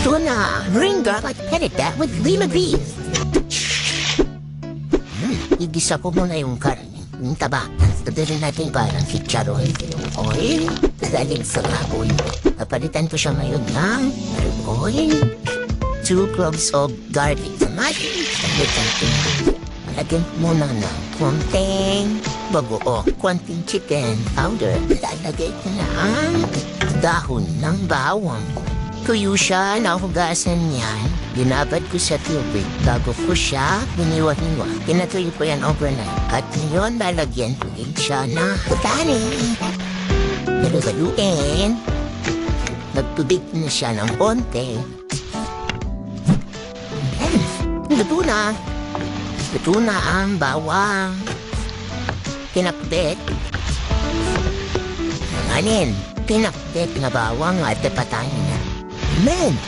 Tuna, ring garlic pinakbet with lima beans. Igisa ko muna yung karne. Yung taba. Sabihin natin parang chicharon. Oil. Galing sa baboy. Papalitan ko siya ngayon ng oil. 2 cloves of garlic. Tomato. Lagyan ko muna ng konting bagoong, konting chicken powder. Lalagay ko na ang dahon ng bawang. Tuyo siya, nahugasan niyan. Binabad ko sa tubig bago ko siya biniwa-hiwa. Pinatuyo ko yan overnight. At ngayon, lalagyan ko din siya ng kanin. Nalugaluin. Nagtubig na siya ng konti. Luto na. Luto na ang bawang. Pinakbet. Anin, pinakbet na bawang at patayin na. Men!